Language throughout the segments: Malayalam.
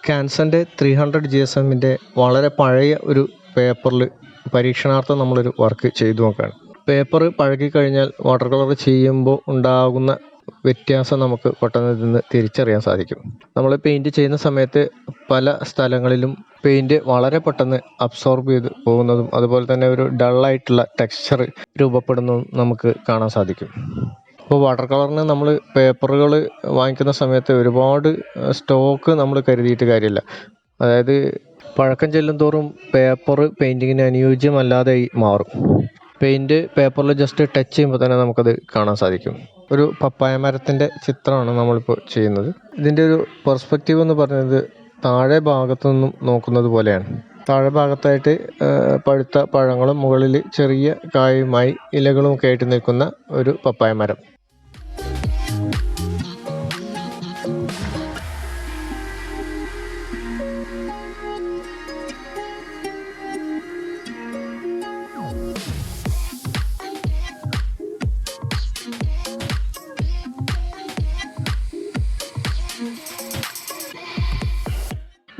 ക്യാൻസൻ്റെ 300 GSM-ൻ്റെ വളരെ പഴയ ഒരു പേപ്പറിൽ പരീക്ഷണാർത്ഥം നമ്മളൊരു വർക്ക് ചെയ്തു നോക്കുകയാണ്. പേപ്പർ പഴകിക്കഴിഞ്ഞാൽ വാട്ടർ കളർ ചെയ്യുമ്പോൾ ഉണ്ടാകുന്ന വ്യത്യാസം നമുക്ക് പെട്ടെന്ന് ഇതിന്ന് തിരിച്ചറിയാൻ സാധിക്കും. നമ്മൾ പെയിൻറ്റ് ചെയ്യുന്ന സമയത്ത് പല സ്ഥലങ്ങളിലും പെയിൻറ്റ് വളരെ പെട്ടെന്ന് അബ്സോർബ് ചെയ്ത് പോകുന്നതും അതുപോലെ തന്നെ ഒരു ഡള്ളായിട്ടുള്ള ടെക്സ്ചർ രൂപപ്പെടുന്നതും നമുക്ക് കാണാൻ സാധിക്കും. അപ്പോൾ വാട്ടർ കളറിന് നമ്മൾ പേപ്പറുകൾ വാങ്ങിക്കുന്ന സമയത്ത് ഒരുപാട് സ്റ്റോക്ക് നമ്മൾ കരുതിയിട്ട് കാര്യമില്ല. അതായത് പഴക്കം ചെല്ലുന്തോറും പേപ്പർ പെയിൻറ്റിങ്ങിന് അനുയോജ്യമല്ലാതെ മാറും. പെയിൻറ്റ് പേപ്പറിൽ ജസ്റ്റ് ടച്ച് ചെയ്യുമ്പോൾ തന്നെ നമുക്കത് കാണാൻ സാധിക്കും. ഒരു പപ്പായ മരത്തിൻ്റെ ചിത്രമാണ് നമ്മളിപ്പോൾ ചെയ്യുന്നത്. ഇതിൻ്റെ ഒരു പെർസ്പെക്റ്റീവ് എന്ന് പറയുന്നത് താഴെ ഭാഗത്തു നിന്നും നോക്കുന്നത് പോലെയാണ്. താഴെ ഭാഗത്തായിട്ട് പഴുത്ത പഴങ്ങളും മുകളിൽ ചെറിയ കായുമായി ഇലകളും ഒക്കെ ആയിട്ട് നിൽക്കുന്ന ഒരു പപ്പായ മരം.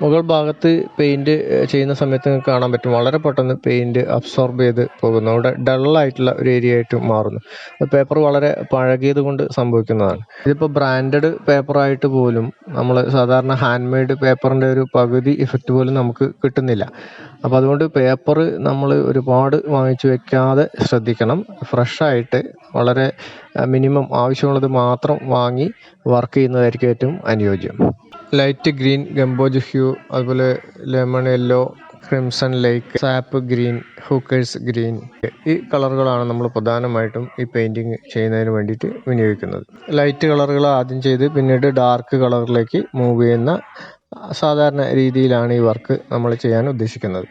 മുകൾ ഭാഗത്ത് പെയിൻറ്റ് ചെയ്യുന്ന സമയത്ത് നിങ്ങൾക്ക് കാണാൻ പറ്റും, വളരെ പെട്ടെന്ന് പെയിൻറ്റ് അബ്സോർബ് ചെയ്ത് പോകുന്നു. അവിടെ ഡള്ളായിട്ടുള്ള ഒരു ഏരിയ ആയിട്ട് മാറുന്നു. പേപ്പർ വളരെ പഴകിയത് കൊണ്ട് സംഭവിക്കുന്നതാണ്. ഇതിപ്പോൾ ബ്രാൻഡഡ് പേപ്പറായിട്ട് പോലും നമ്മൾ സാധാരണ ഹാൻഡ് മെയ്ഡ് പേപ്പറിൻ്റെ ഒരു പകുതി ഇഫക്റ്റ് പോലും നമുക്ക് കിട്ടുന്നില്ല. അപ്പോൾ അതുകൊണ്ട് പേപ്പർ നമ്മൾ ഒരുപാട് വാങ്ങിച്ചു വെക്കാതെ ശ്രദ്ധിക്കണം. ഫ്രഷായിട്ട് വളരെ മിനിമം ആവശ്യമുള്ളത് മാത്രം വാങ്ങി വർക്ക് ചെയ്യുന്നതായിരിക്കും ഏറ്റവും അനുയോജ്യം. ലൈറ്റ് ഗ്രീൻ, ഗംബോജ് ഹ്യൂ, അതുപോലെ ലെമൺ യെല്ലോ, ക്രിംസൺ ലേക്ക്, സാപ്പ് ഗ്രീൻ, ഹൂക്കേഴ്സ് ഗ്രീൻ, ഈ കളറുകളാണ് നമ്മൾ പ്രധാനമായിട്ടും ഈ പെയിൻറ്റിങ് ചെയ്യുന്നതിന് വേണ്ടിയിട്ട് വിനിയോഗിക്കുന്നത്. ലൈറ്റ് കളറുകൾ ആദ്യം ചെയ്ത് പിന്നീട് ഡാർക്ക് കളറിലേക്ക് മൂവ് ചെയ്യുന്ന സാധാരണ രീതിയിലാണ് ഈ വർക്ക് നമ്മൾ ചെയ്യാൻ ഉദ്ദേശിക്കുന്നത്.